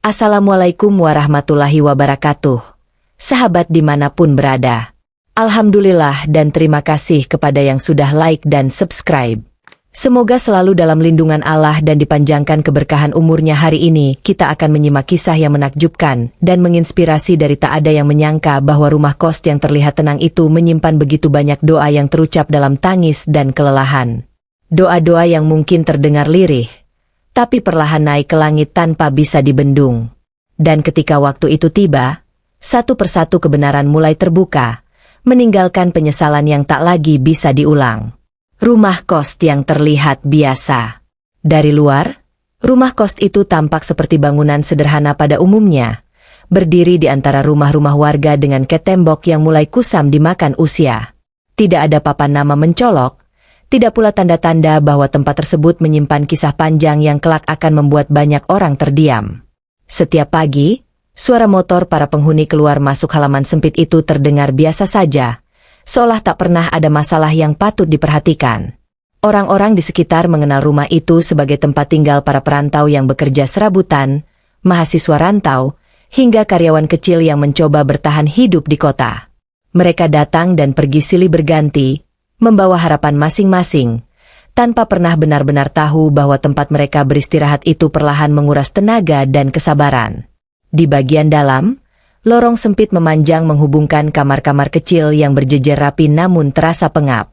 Assalamualaikum warahmatullahi wabarakatuh. Sahabat dimanapun berada. Alhamdulillah dan terima kasih kepada yang sudah like dan subscribe. Semoga selalu dalam lindungan Allah dan dipanjangkan keberkahan umurnya. Hari ini kita akan menyimak kisah yang menakjubkan dan menginspirasi dari tak ada yang menyangka bahwa rumah kos yang terlihat tenang itu menyimpan begitu banyak doa yang terucap dalam tangis dan kelelahan. Doa-doa yang mungkin terdengar lirih, tapi perlahan naik ke langit tanpa bisa dibendung. Dan ketika waktu itu tiba, satu persatu kebenaran mulai terbuka, meninggalkan penyesalan yang tak lagi bisa diulang. Rumah kos yang terlihat biasa. Dari luar, rumah kos itu tampak seperti bangunan sederhana pada umumnya, berdiri di antara rumah-rumah warga dengan tembok yang mulai kusam dimakan usia. Tidak ada papan nama mencolok, tidak pula tanda-tanda bahwa tempat tersebut menyimpan kisah panjang yang kelak akan membuat banyak orang terdiam. Setiap pagi, suara motor para penghuni keluar masuk halaman sempit itu terdengar biasa saja, seolah tak pernah ada masalah yang patut diperhatikan. Orang-orang di sekitar mengenal rumah itu sebagai tempat tinggal para perantau yang bekerja serabutan, mahasiswa rantau, hingga karyawan kecil yang mencoba bertahan hidup di kota. Mereka datang dan pergi silih berganti, membawa harapan masing-masing, tanpa pernah benar-benar tahu bahwa tempat mereka beristirahat itu perlahan menguras tenaga dan kesabaran. Di bagian dalam, lorong sempit memanjang menghubungkan kamar-kamar kecil yang berjejer rapi namun terasa pengap.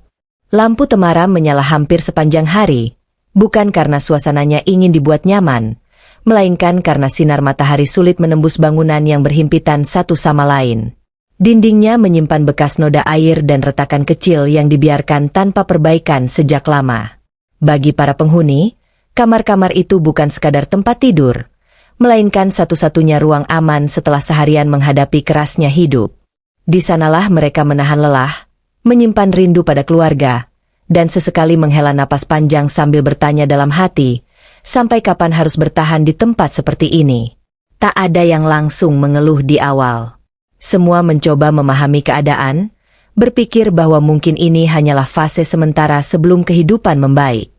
Lampu temaram menyala hampir sepanjang hari, bukan karena suasananya ingin dibuat nyaman, melainkan karena sinar matahari sulit menembus bangunan yang berhimpitan satu sama lain. Dindingnya menyimpan bekas noda air dan retakan kecil yang dibiarkan tanpa perbaikan sejak lama. Bagi para penghuni, kamar-kamar itu bukan sekadar tempat tidur, melainkan satu-satunya ruang aman setelah seharian menghadapi kerasnya hidup. Di sanalah mereka menahan lelah, menyimpan rindu pada keluarga, dan sesekali menghela napas panjang sambil bertanya dalam hati, sampai kapan harus bertahan di tempat seperti ini? Tak ada yang langsung mengeluh di awal. Semua mencoba memahami keadaan, berpikir bahwa mungkin ini hanyalah fase sementara sebelum kehidupan membaik.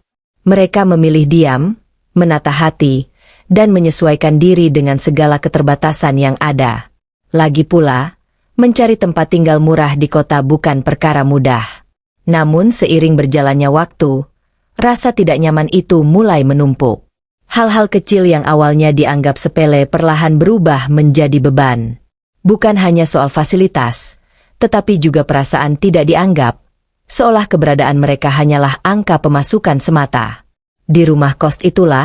Mereka memilih diam, menata hati, dan menyesuaikan diri dengan segala keterbatasan yang ada. Lagi pula, mencari tempat tinggal murah di kota bukan perkara mudah. Namun seiring berjalannya waktu, rasa tidak nyaman itu mulai menumpuk. Hal-hal kecil yang awalnya dianggap sepele perlahan berubah menjadi beban. Bukan hanya soal fasilitas, tetapi juga perasaan tidak dianggap, seolah keberadaan mereka hanyalah angka pemasukan semata. Di rumah kos itulah,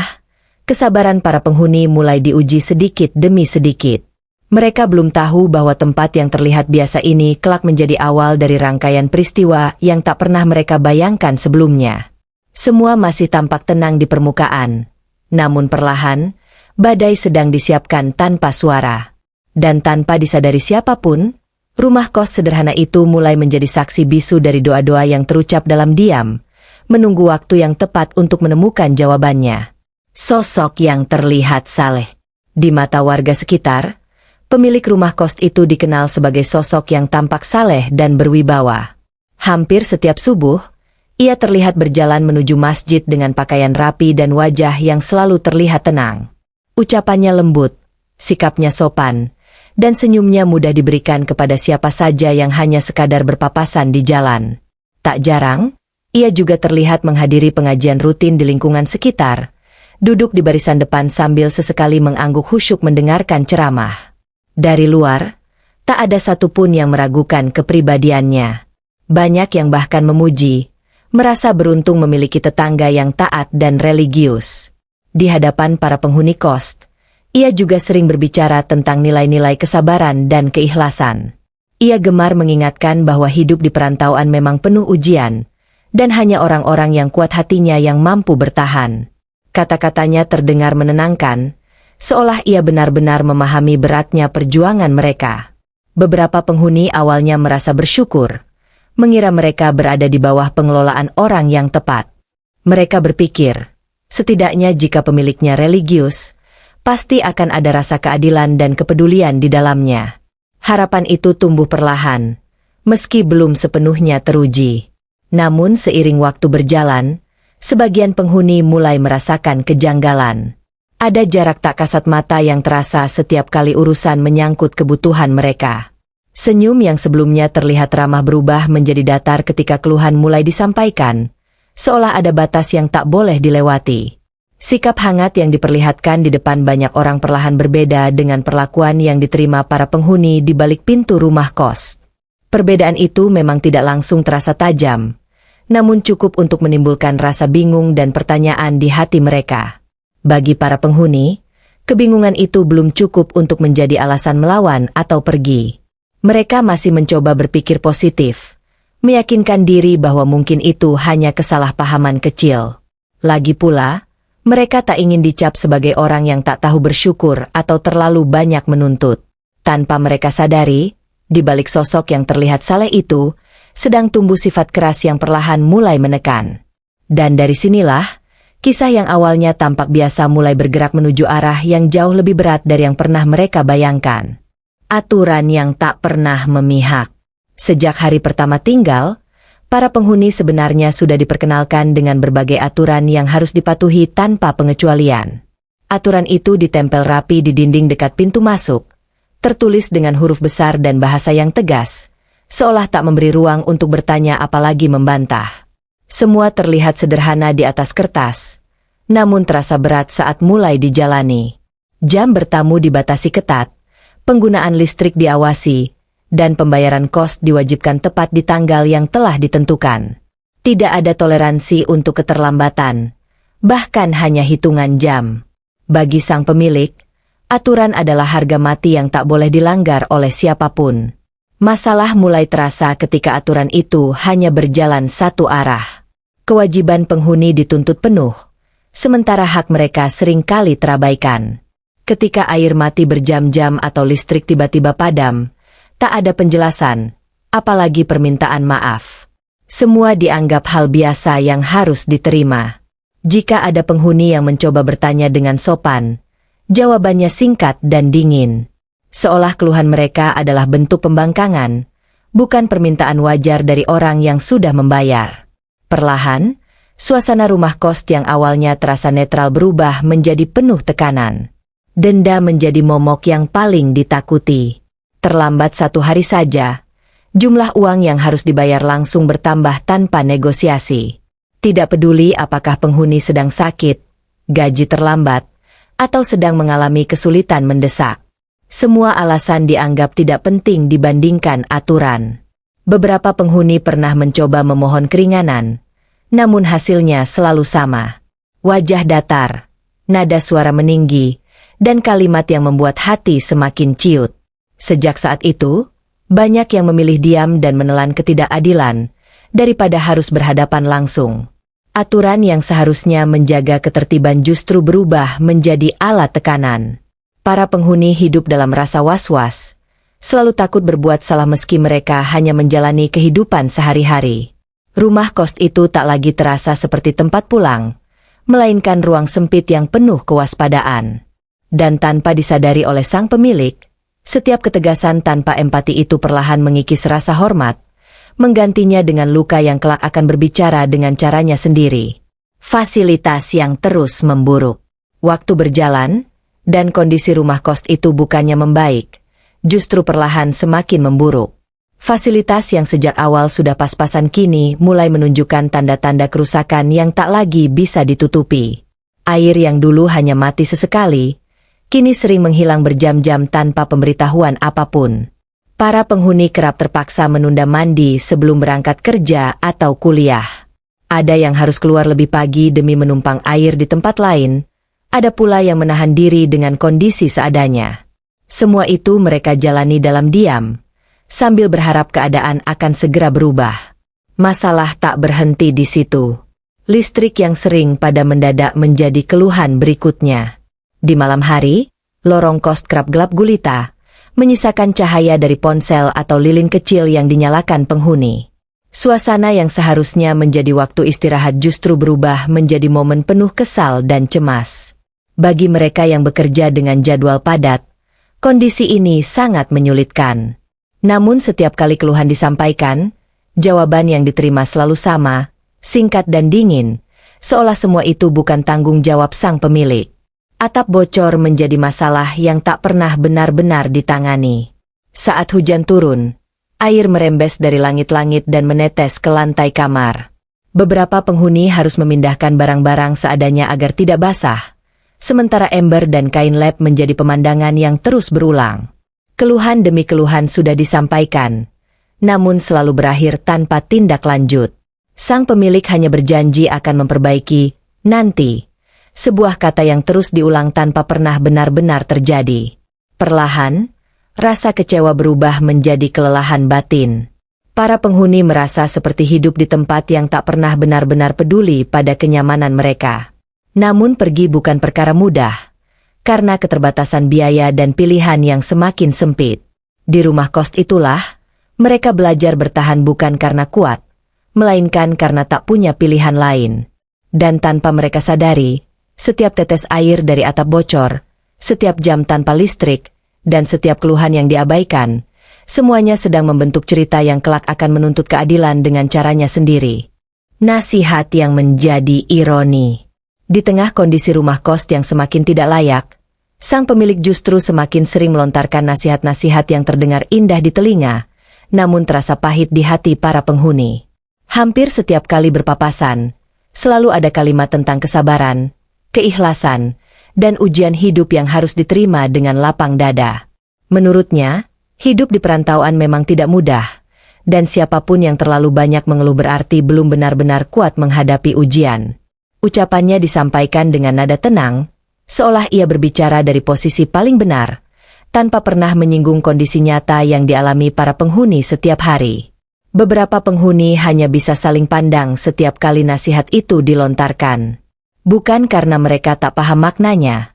kesabaran para penghuni mulai diuji sedikit demi sedikit. Mereka belum tahu bahwa tempat yang terlihat biasa ini kelak menjadi awal dari rangkaian peristiwa yang tak pernah mereka bayangkan sebelumnya. Semua masih tampak tenang di permukaan, namun perlahan, badai sedang disiapkan tanpa suara. Dan tanpa disadari siapapun, rumah kos sederhana itu mulai menjadi saksi bisu dari doa-doa yang terucap dalam diam, menunggu waktu yang tepat untuk menemukan jawabannya. Sosok yang terlihat saleh. Di mata warga sekitar, pemilik rumah kos itu dikenal sebagai sosok yang tampak saleh dan berwibawa. Hampir setiap subuh, ia terlihat berjalan menuju masjid dengan pakaian rapi dan wajah yang selalu terlihat tenang. Ucapannya lembut, sikapnya sopan, dan senyumnya mudah diberikan kepada siapa saja yang hanya sekadar berpapasan di jalan. Tak jarang, ia juga terlihat menghadiri pengajian rutin di lingkungan sekitar, duduk di barisan depan sambil sesekali mengangguk khusyuk mendengarkan ceramah. Dari luar, tak ada satupun yang meragukan kepribadiannya. Banyak yang bahkan memuji, merasa beruntung memiliki tetangga yang taat dan religius. Di hadapan para penghuni kos, ia juga sering berbicara tentang nilai-nilai kesabaran dan keikhlasan. Ia gemar mengingatkan bahwa hidup di perantauan memang penuh ujian, dan hanya orang-orang yang kuat hatinya yang mampu bertahan. Kata-katanya terdengar menenangkan, seolah ia benar-benar memahami beratnya perjuangan mereka. Beberapa penghuni awalnya merasa bersyukur, mengira mereka berada di bawah pengelolaan orang yang tepat. Mereka berpikir, setidaknya jika pemiliknya religius, pasti akan ada rasa keadilan dan kepedulian di dalamnya. Harapan itu tumbuh perlahan, meski belum sepenuhnya teruji. Namun seiring waktu berjalan, sebagian penghuni mulai merasakan kejanggalan. Ada jarak tak kasat mata yang terasa setiap kali urusan menyangkut kebutuhan mereka. Senyum yang sebelumnya terlihat ramah berubah menjadi datar ketika keluhan mulai disampaikan, seolah ada batas yang tak boleh dilewati. Sikap hangat yang diperlihatkan di depan banyak orang perlahan berbeda dengan perlakuan yang diterima para penghuni di balik pintu rumah kos. Perbedaan itu memang tidak langsung terasa tajam, namun cukup untuk menimbulkan rasa bingung dan pertanyaan di hati mereka. Bagi para penghuni, kebingungan itu belum cukup untuk menjadi alasan melawan atau pergi. Mereka masih mencoba berpikir positif, meyakinkan diri bahwa mungkin itu hanya kesalahpahaman kecil. Lagi pula, mereka tak ingin dicap sebagai orang yang tak tahu bersyukur atau terlalu banyak menuntut. Tanpa mereka sadari, di balik sosok yang terlihat saleh itu, sedang tumbuh sifat keras yang perlahan mulai menekan. Dan dari sinilah, kisah yang awalnya tampak biasa mulai bergerak menuju arah yang jauh lebih berat dari yang pernah mereka bayangkan. Aturan yang tak pernah memihak. Sejak hari pertama tinggal, para penghuni sebenarnya sudah diperkenalkan dengan berbagai aturan yang harus dipatuhi tanpa pengecualian. Aturan itu ditempel rapi di dinding dekat pintu masuk, tertulis dengan huruf besar dan bahasa yang tegas, seolah tak memberi ruang untuk bertanya apalagi membantah. Semua terlihat sederhana di atas kertas, namun terasa berat saat mulai dijalani. Jam bertamu dibatasi ketat, penggunaan listrik diawasi, dan pembayaran kos diwajibkan tepat di tanggal yang telah ditentukan. Tidak ada toleransi untuk keterlambatan, bahkan hanya hitungan jam. Bagi sang pemilik, aturan adalah harga mati yang tak boleh dilanggar oleh siapapun. Masalah mulai terasa ketika aturan itu hanya berjalan satu arah. Kewajiban penghuni dituntut penuh, sementara hak mereka sering kali terabaikan. Ketika air mati berjam-jam atau listrik tiba-tiba padam, tak ada penjelasan, apalagi permintaan maaf. Semua dianggap hal biasa yang harus diterima. Jika ada penghuni yang mencoba bertanya dengan sopan, jawabannya singkat dan dingin. Seolah keluhan mereka adalah bentuk pembangkangan, bukan permintaan wajar dari orang yang sudah membayar. Perlahan, suasana rumah kos yang awalnya terasa netral berubah menjadi penuh tekanan. Denda menjadi momok yang paling ditakuti. Terlambat satu hari saja, jumlah uang yang harus dibayar langsung bertambah tanpa negosiasi. Tidak peduli apakah penghuni sedang sakit, gaji terlambat, atau sedang mengalami kesulitan mendesak. Semua alasan dianggap tidak penting dibandingkan aturan. Beberapa penghuni pernah mencoba memohon keringanan, namun hasilnya selalu sama. Wajah datar, nada suara meninggi, dan kalimat yang membuat hati semakin ciut. Sejak saat itu, banyak yang memilih diam dan menelan ketidakadilan, daripada harus berhadapan langsung. Aturan yang seharusnya menjaga ketertiban justru berubah menjadi alat tekanan. Para penghuni hidup dalam rasa was-was, selalu takut berbuat salah meski mereka hanya menjalani kehidupan sehari-hari. Rumah kos itu tak lagi terasa seperti tempat pulang, melainkan ruang sempit yang penuh kewaspadaan. Dan tanpa disadari oleh sang pemilik, setiap ketegasan tanpa empati itu perlahan mengikis rasa hormat, menggantinya dengan luka yang kelak akan berbicara dengan caranya sendiri. Fasilitas yang terus memburuk. Waktu berjalan, dan kondisi rumah kos itu bukannya membaik, justru perlahan semakin memburuk. Fasilitas yang sejak awal sudah pas-pasan kini mulai menunjukkan tanda-tanda kerusakan yang tak lagi bisa ditutupi. Air yang dulu hanya mati sesekali, kini sering menghilang berjam-jam tanpa pemberitahuan apapun. Para penghuni kerap terpaksa menunda mandi sebelum berangkat kerja atau kuliah. Ada yang harus keluar lebih pagi demi menumpang air di tempat lain, ada pula yang menahan diri dengan kondisi seadanya. Semua itu mereka jalani dalam diam, sambil berharap keadaan akan segera berubah. Masalah tak berhenti di situ. Listrik yang sering pada mendadak menjadi keluhan berikutnya. Di malam hari, lorong kos kerap gelap gulita, menyisakan cahaya dari ponsel atau lilin kecil yang dinyalakan penghuni. Suasana yang seharusnya menjadi waktu istirahat justru berubah menjadi momen penuh kesal dan cemas. Bagi mereka yang bekerja dengan jadwal padat, kondisi ini sangat menyulitkan. Namun setiap kali keluhan disampaikan, jawaban yang diterima selalu sama, singkat dan dingin, seolah semua itu bukan tanggung jawab sang pemilik. Atap bocor menjadi masalah yang tak pernah benar-benar ditangani. Saat hujan turun, air merembes dari langit-langit dan menetes ke lantai kamar. Beberapa penghuni harus memindahkan barang-barang seadanya agar tidak basah, sementara ember dan kain lap menjadi pemandangan yang terus berulang. Keluhan demi keluhan sudah disampaikan, namun selalu berakhir tanpa tindak lanjut. Sang pemilik hanya berjanji akan memperbaiki, nanti. Sebuah kata yang terus diulang tanpa pernah benar-benar terjadi. Perlahan, rasa kecewa berubah menjadi kelelahan batin. Para penghuni merasa seperti hidup di tempat yang tak pernah benar-benar peduli pada kenyamanan mereka. Namun pergi bukan perkara mudah, karena keterbatasan biaya dan pilihan yang semakin sempit. Di rumah kos itulah, mereka belajar bertahan bukan karena kuat, melainkan karena tak punya pilihan lain. Dan tanpa mereka sadari, setiap tetes air dari atap bocor, setiap jam tanpa listrik, dan setiap keluhan yang diabaikan, semuanya sedang membentuk cerita yang kelak akan menuntut keadilan dengan caranya sendiri. Nasihat yang menjadi ironi. Di tengah kondisi rumah kos yang semakin tidak layak, sang pemilik justru semakin sering melontarkan nasihat-nasihat yang terdengar indah di telinga, namun terasa pahit di hati para penghuni. Hampir setiap kali berpapasan, selalu ada kalimat tentang kesabaran, keikhlasan, dan ujian hidup yang harus diterima dengan lapang dada. Menurutnya, hidup di perantauan memang tidak mudah, dan siapapun yang terlalu banyak mengeluh berarti belum benar-benar kuat menghadapi ujian. Ucapannya disampaikan dengan nada tenang, seolah ia berbicara dari posisi paling benar, tanpa pernah menyinggung kondisi nyata yang dialami para penghuni setiap hari. Beberapa penghuni hanya bisa saling pandang setiap kali nasihat itu dilontarkan. Bukan karena mereka tak paham maknanya,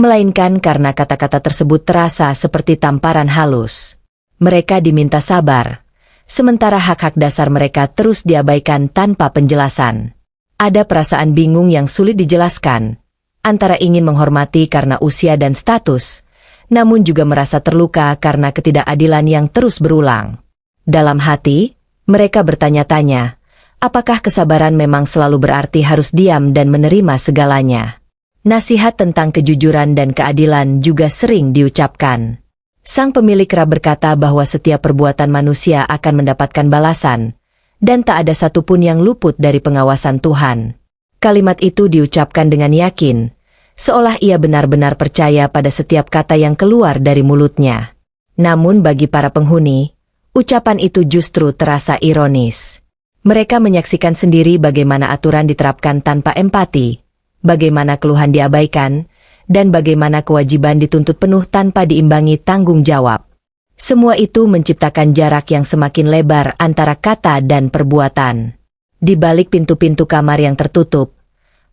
melainkan karena kata-kata tersebut terasa seperti tamparan halus. Mereka diminta sabar, sementara hak-hak dasar mereka terus diabaikan tanpa penjelasan. Ada perasaan bingung yang sulit dijelaskan, antara ingin menghormati karena usia dan status, namun juga merasa terluka karena ketidakadilan yang terus berulang. Dalam hati, mereka bertanya-tanya, apakah kesabaran memang selalu berarti harus diam dan menerima segalanya? Nasihat tentang kejujuran dan keadilan juga sering diucapkan. Sang pemilik Ra berkata bahwa setiap perbuatan manusia akan mendapatkan balasan, dan tak ada satupun yang luput dari pengawasan Tuhan. Kalimat itu diucapkan dengan yakin, seolah ia benar-benar percaya pada setiap kata yang keluar dari mulutnya. Namun bagi para penghuni, ucapan itu justru terasa ironis. Mereka menyaksikan sendiri bagaimana aturan diterapkan tanpa empati, bagaimana keluhan diabaikan, dan bagaimana kewajiban dituntut penuh tanpa diimbangi tanggung jawab. Semua itu menciptakan jarak yang semakin lebar antara kata dan perbuatan. Di balik pintu-pintu kamar yang tertutup,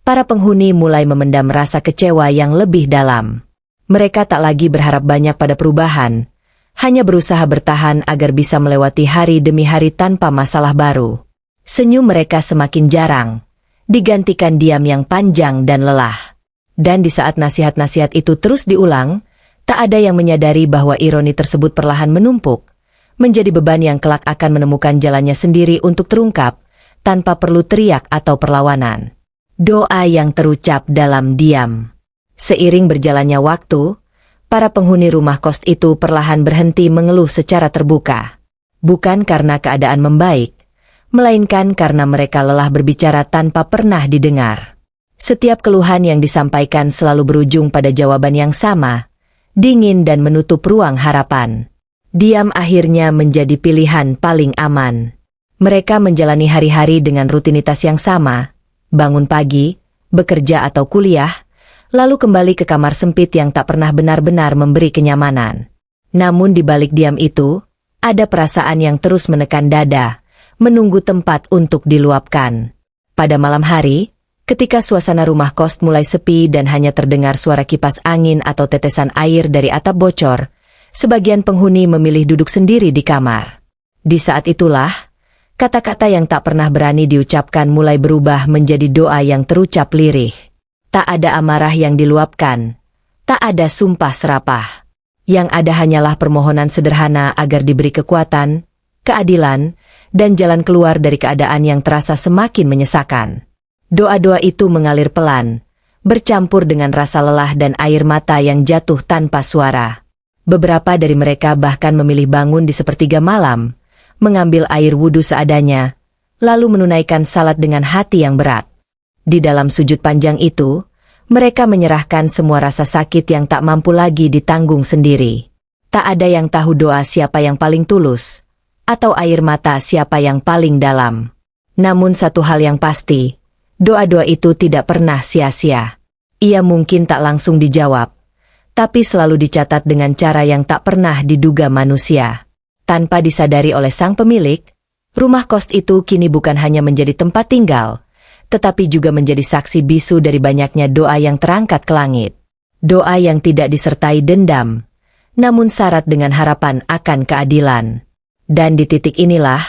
para penghuni mulai memendam rasa kecewa yang lebih dalam. Mereka tak lagi berharap banyak pada perubahan, hanya berusaha bertahan agar bisa melewati hari demi hari tanpa masalah baru. Senyum mereka semakin jarang, digantikan diam yang panjang dan lelah. Dan di saat nasihat-nasihat itu terus diulang, tak ada yang menyadari bahwa ironi tersebut perlahan menumpuk, menjadi beban yang kelak akan menemukan jalannya sendiri untuk terungkap, tanpa perlu teriak atau perlawanan. Doa yang terucap dalam diam. Seiring berjalannya waktu, para penghuni rumah kos itu perlahan berhenti mengeluh secara terbuka. Bukan karena keadaan membaik, melainkan karena mereka lelah berbicara tanpa pernah didengar. Setiap keluhan yang disampaikan selalu berujung pada jawaban yang sama, dingin dan menutup ruang harapan. Diam akhirnya menjadi pilihan paling aman. Mereka menjalani hari-hari dengan rutinitas yang sama, bangun pagi, bekerja atau kuliah, lalu kembali ke kamar sempit yang tak pernah benar-benar memberi kenyamanan. Namun di balik diam itu, ada perasaan yang terus menekan dada, menunggu tempat untuk diluapkan. Pada malam hari, ketika suasana rumah kos mulai sepi dan hanya terdengar suara kipas angin atau tetesan air dari atap bocor, sebagian penghuni memilih duduk sendiri di kamar. Di saat itulah, kata-kata yang tak pernah berani diucapkan mulai berubah menjadi doa yang terucap lirih. Tak ada amarah yang diluapkan, tak ada sumpah serapah. Yang ada hanyalah permohonan sederhana agar diberi kekuatan, keadilan, dan jalan keluar dari keadaan yang terasa semakin menyesakan. Doa-doa itu mengalir pelan, bercampur dengan rasa lelah dan air mata yang jatuh tanpa suara. Beberapa dari mereka bahkan memilih bangun di sepertiga malam, mengambil air wudhu seadanya, lalu menunaikan salat dengan hati yang berat. Di dalam sujud panjang itu, mereka menyerahkan semua rasa sakit yang tak mampu lagi ditanggung sendiri. Tak ada yang tahu doa siapa yang paling tulus, atau air mata siapa yang paling dalam. Namun satu hal yang pasti, doa-doa itu tidak pernah sia-sia. Ia mungkin tak langsung dijawab, tapi selalu dicatat dengan cara yang tak pernah diduga manusia. Tanpa disadari oleh sang pemilik, rumah kos itu kini bukan hanya menjadi tempat tinggal, tetapi juga menjadi saksi bisu dari banyaknya doa yang terangkat ke langit. Doa yang tidak disertai dendam, namun syarat dengan harapan akan keadilan. Dan di titik inilah,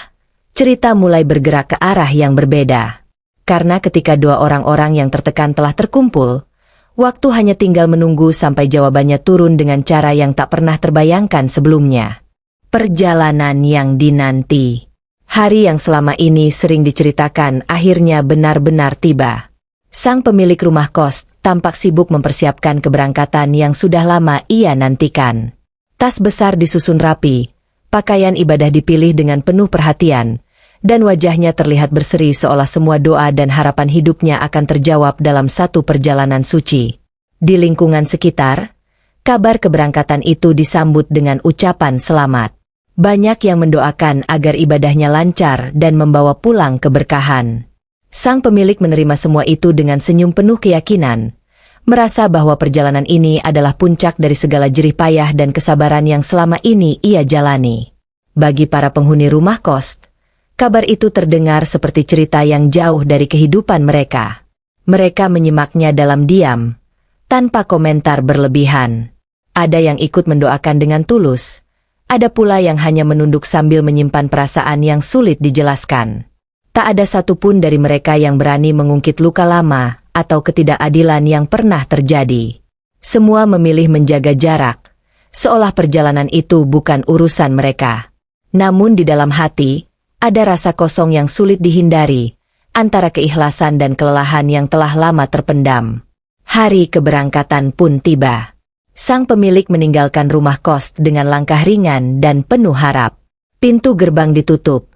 cerita mulai bergerak ke arah yang berbeda. Karena ketika dua orang-orang yang tertekan telah terkumpul, waktu hanya tinggal menunggu sampai jawabannya turun dengan cara yang tak pernah terbayangkan sebelumnya. Perjalanan yang dinanti. Hari yang selama ini sering diceritakan akhirnya benar-benar tiba. Sang pemilik rumah kos tampak sibuk mempersiapkan keberangkatan yang sudah lama ia nantikan. Tas besar disusun rapi, pakaian ibadah dipilih dengan penuh perhatian, dan wajahnya terlihat berseri seolah semua doa dan harapan hidupnya akan terjawab dalam satu perjalanan suci. Di lingkungan sekitar, kabar keberangkatan itu disambut dengan ucapan selamat. Banyak yang mendoakan agar ibadahnya lancar dan membawa pulang keberkahan. Sang pemilik menerima semua itu dengan senyum penuh keyakinan, merasa bahwa perjalanan ini adalah puncak dari segala jerih payah dan kesabaran yang selama ini ia jalani. Bagi para penghuni rumah kos, kabar itu terdengar seperti cerita yang jauh dari kehidupan mereka. Mereka menyimaknya dalam diam, tanpa komentar berlebihan. Ada yang ikut mendoakan dengan tulus, ada pula yang hanya menunduk sambil menyimpan perasaan yang sulit dijelaskan. Tak ada satupun dari mereka yang berani mengungkit luka lama atau ketidakadilan yang pernah terjadi. Semua memilih menjaga jarak, seolah perjalanan itu bukan urusan mereka. Namun di dalam hati, ada rasa kosong yang sulit dihindari, antara keikhlasan dan kelelahan yang telah lama terpendam. Hari keberangkatan pun tiba. Sang pemilik meninggalkan rumah kos dengan langkah ringan dan penuh harap. Pintu gerbang ditutup,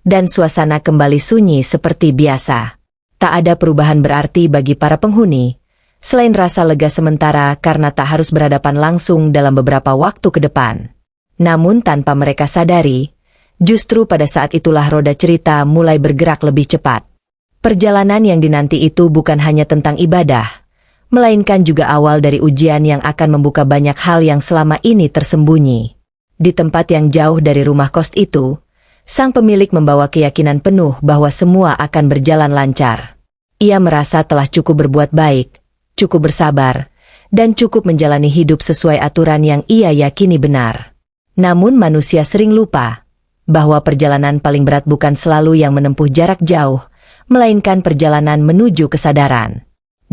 dan suasana kembali sunyi seperti biasa. Tak ada perubahan berarti bagi para penghuni, selain rasa lega sementara karena tak harus berhadapan langsung dalam beberapa waktu ke depan. Namun tanpa mereka sadari, justru pada saat itulah roda cerita mulai bergerak lebih cepat. Perjalanan yang dinanti itu bukan hanya tentang ibadah, melainkan juga awal dari ujian yang akan membuka banyak hal yang selama ini tersembunyi. Di tempat yang jauh dari rumah kos itu, sang pemilik membawa keyakinan penuh bahwa semua akan berjalan lancar. Ia merasa telah cukup berbuat baik, cukup bersabar, dan cukup menjalani hidup sesuai aturan yang ia yakini benar. Namun manusia sering lupa bahwa perjalanan paling berat bukan selalu yang menempuh jarak jauh, melainkan perjalanan menuju kesadaran.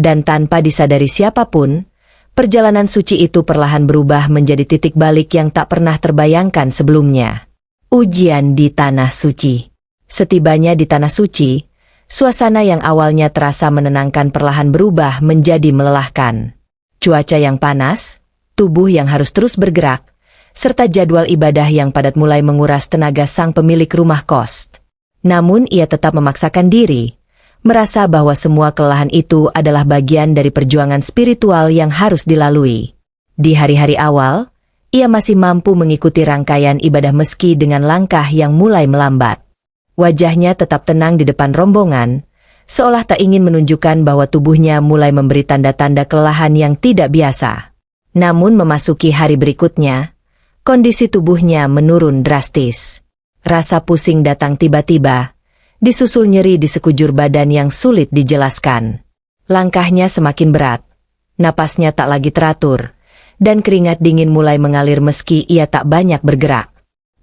Dan tanpa disadari siapapun, perjalanan suci itu perlahan berubah menjadi titik balik yang tak pernah terbayangkan sebelumnya. Ujian di Tanah Suci. Setibanya di Tanah Suci, suasana yang awalnya terasa menenangkan perlahan berubah menjadi melelahkan. Cuaca yang panas, tubuh yang harus terus bergerak, serta jadwal ibadah yang padat mulai menguras tenaga sang pemilik rumah kos. Namun ia tetap memaksakan diri, merasa bahwa semua kelelahan itu adalah bagian dari perjuangan spiritual yang harus dilalui. Di hari-hari awal, ia masih mampu mengikuti rangkaian ibadah meski dengan langkah yang mulai melambat. Wajahnya tetap tenang di depan rombongan, seolah tak ingin menunjukkan bahwa tubuhnya mulai memberi tanda-tanda kelelahan yang tidak biasa. Namun memasuki hari berikutnya, kondisi tubuhnya menurun drastis. Rasa pusing datang tiba-tiba, disusul nyeri di sekujur badan yang sulit dijelaskan. Langkahnya semakin berat, napasnya tak lagi teratur, dan keringat dingin mulai mengalir meski ia tak banyak bergerak.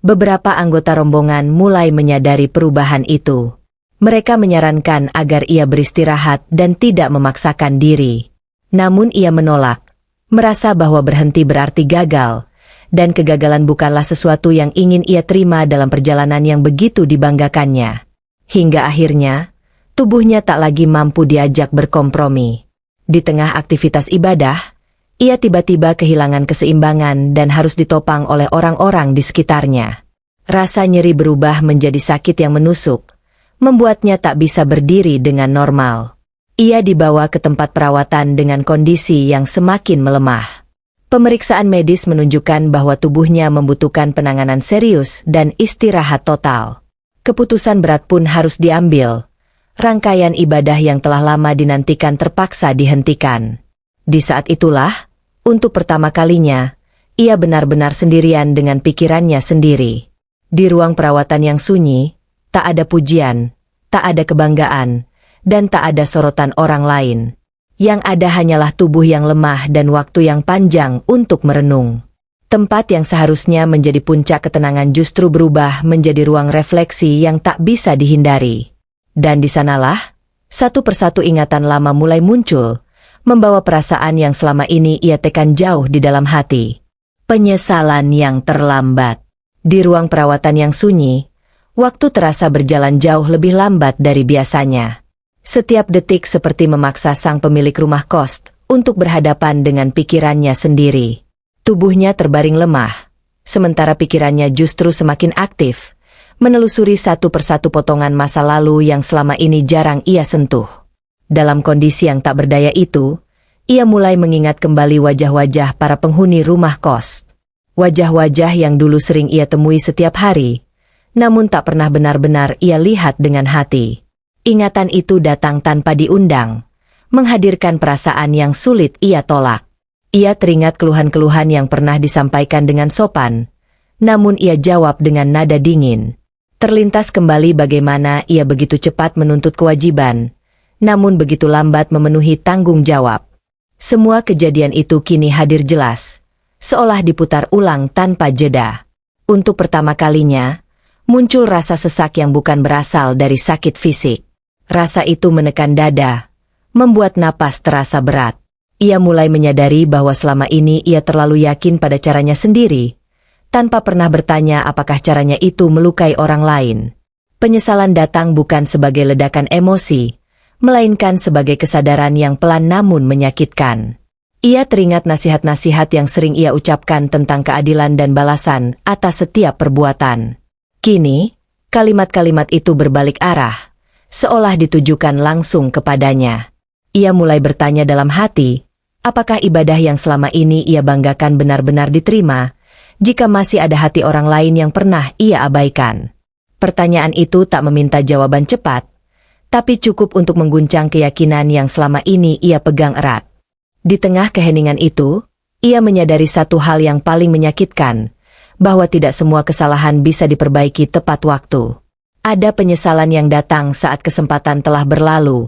Beberapa anggota rombongan mulai menyadari perubahan itu. Mereka menyarankan agar ia beristirahat dan tidak memaksakan diri. Namun ia menolak, merasa bahwa berhenti berarti gagal, dan kegagalan bukanlah sesuatu yang ingin ia terima dalam perjalanan yang begitu dibanggakannya. Hingga akhirnya, tubuhnya tak lagi mampu diajak berkompromi. Di tengah aktivitas ibadah, ia tiba-tiba kehilangan keseimbangan dan harus ditopang oleh orang-orang di sekitarnya. Rasa nyeri berubah menjadi sakit yang menusuk, membuatnya tak bisa berdiri dengan normal. Ia dibawa ke tempat perawatan dengan kondisi yang semakin melemah. Pemeriksaan medis menunjukkan bahwa tubuhnya membutuhkan penanganan serius dan istirahat total. Keputusan berat pun harus diambil. Rangkaian ibadah yang telah lama dinantikan terpaksa dihentikan. Di saat itulah, untuk pertama kalinya, ia benar-benar sendirian dengan pikirannya sendiri. Di ruang perawatan yang sunyi, tak ada pujian, tak ada kebanggaan, dan tak ada sorotan orang lain. Yang ada hanyalah tubuh yang lemah dan waktu yang panjang untuk merenung. Tempat yang seharusnya menjadi puncak ketenangan justru berubah menjadi ruang refleksi yang tak bisa dihindari. Dan di sanalah, satu persatu ingatan lama mulai muncul, membawa perasaan yang selama ini ia tekan jauh di dalam hati. Penyesalan yang terlambat. Di ruang perawatan yang sunyi, waktu terasa berjalan jauh lebih lambat dari biasanya. Setiap detik seperti memaksa sang pemilik rumah kos untuk berhadapan dengan pikirannya sendiri. Tubuhnya terbaring lemah, sementara pikirannya justru semakin aktif, menelusuri satu persatu potongan masa lalu yang selama ini jarang ia sentuh. Dalam kondisi yang tak berdaya itu, ia mulai mengingat kembali wajah-wajah para penghuni rumah kos. Wajah-wajah yang dulu sering ia temui setiap hari, namun tak pernah benar-benar ia lihat dengan hati. Ingatan itu datang tanpa diundang, menghadirkan perasaan yang sulit ia tolak. Ia teringat keluhan-keluhan yang pernah disampaikan dengan sopan, namun ia jawab dengan nada dingin. Terlintas kembali bagaimana ia begitu cepat menuntut kewajiban, namun begitu lambat memenuhi tanggung jawab. Semua kejadian itu kini hadir jelas, seolah diputar ulang tanpa jeda. Untuk pertama kalinya, muncul rasa sesak yang bukan berasal dari sakit fisik. Rasa itu menekan dada, membuat napas terasa berat. Ia mulai menyadari bahwa selama ini ia terlalu yakin pada caranya sendiri, tanpa pernah bertanya apakah caranya itu melukai orang lain. Penyesalan datang bukan sebagai ledakan emosi, melainkan sebagai kesadaran yang pelan namun menyakitkan. Ia teringat nasihat-nasihat yang sering ia ucapkan tentang keadilan dan balasan atas setiap perbuatan. Kini, kalimat-kalimat itu berbalik arah, seolah ditujukan langsung kepadanya. Ia mulai bertanya dalam hati, apakah ibadah yang selama ini ia banggakan benar-benar diterima, jika masih ada hati orang lain yang pernah ia abaikan. Pertanyaan itu tak meminta jawaban cepat, tapi cukup untuk mengguncang keyakinan yang selama ini ia pegang erat. Di tengah keheningan itu, ia menyadari satu hal yang paling menyakitkan, bahwa tidak semua kesalahan bisa diperbaiki tepat waktu. Ada penyesalan yang datang saat kesempatan telah berlalu,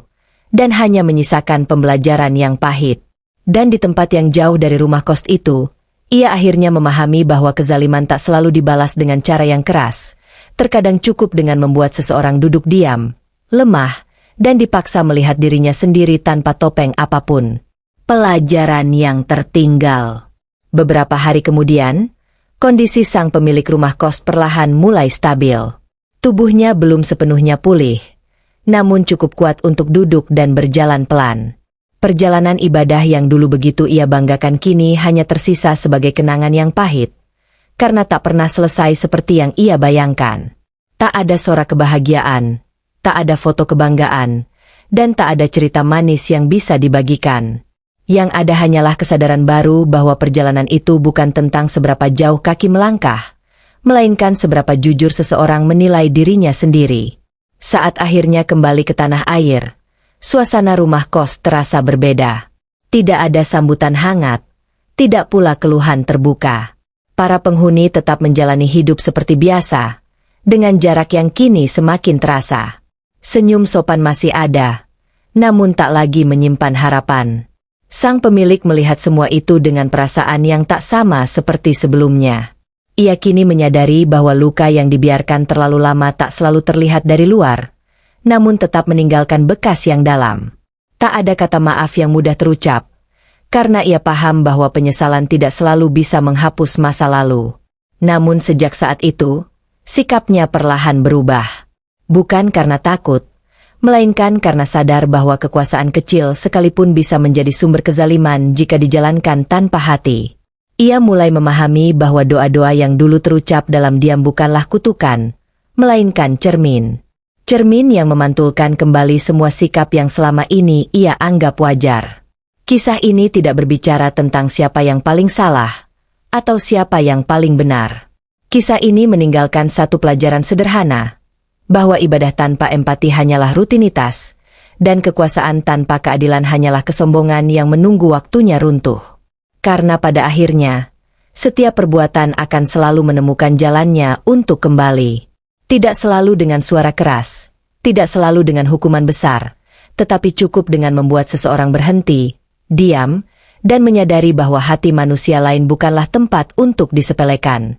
dan hanya menyisakan pembelajaran yang pahit. Dan di tempat yang jauh dari rumah kos itu, ia akhirnya memahami bahwa kezaliman tak selalu dibalas dengan cara yang keras. Terkadang cukup dengan membuat seseorang duduk diam, lemah, dan dipaksa melihat dirinya sendiri tanpa topeng apapun. Pelajaran yang tertinggal. Beberapa hari kemudian, kondisi sang pemilik rumah kos perlahan mulai stabil. Tubuhnya belum sepenuhnya pulih, namun cukup kuat untuk duduk dan berjalan pelan. Perjalanan ibadah yang dulu begitu ia banggakan kini hanya tersisa sebagai kenangan yang pahit, karena tak pernah selesai seperti yang ia bayangkan. Tak ada sorak kebahagiaan, tak ada foto kebanggaan, dan tak ada cerita manis yang bisa dibagikan. Yang ada hanyalah kesadaran baru bahwa perjalanan itu bukan tentang seberapa jauh kaki melangkah, melainkan seberapa jujur seseorang menilai dirinya sendiri. Saat akhirnya kembali ke tanah air, suasana rumah kos terasa berbeda. Tidak ada sambutan hangat, tidak pula keluhan terbuka. Para penghuni tetap menjalani hidup seperti biasa, dengan jarak yang kini semakin terasa. Senyum sopan masih ada, namun tak lagi menyimpan harapan. Sang pemilik melihat semua itu dengan perasaan yang tak sama seperti sebelumnya. Ia kini menyadari bahwa luka yang dibiarkan terlalu lama tak selalu terlihat dari luar, namun tetap meninggalkan bekas yang dalam. Tak ada kata maaf yang mudah terucap, karena ia paham bahwa penyesalan tidak selalu bisa menghapus masa lalu. Namun sejak saat itu, sikapnya perlahan berubah. Bukan karena takut, melainkan karena sadar bahwa kekuasaan kecil sekalipun bisa menjadi sumber kezaliman jika dijalankan tanpa hati. Ia mulai memahami bahwa doa-doa yang dulu terucap dalam diam bukanlah kutukan, melainkan cermin. Cermin yang memantulkan kembali semua sikap yang selama ini ia anggap wajar. Kisah ini tidak berbicara tentang siapa yang paling salah, atau siapa yang paling benar. Kisah ini meninggalkan satu pelajaran sederhana, bahwa ibadah tanpa empati hanyalah rutinitas, dan kekuasaan tanpa keadilan hanyalah kesombongan yang menunggu waktunya runtuh. Karena pada akhirnya, setiap perbuatan akan selalu menemukan jalannya untuk kembali. Tidak selalu dengan suara keras, tidak selalu dengan hukuman besar, tetapi cukup dengan membuat seseorang berhenti, diam, dan menyadari bahwa hati manusia lain bukanlah tempat untuk disepelekan.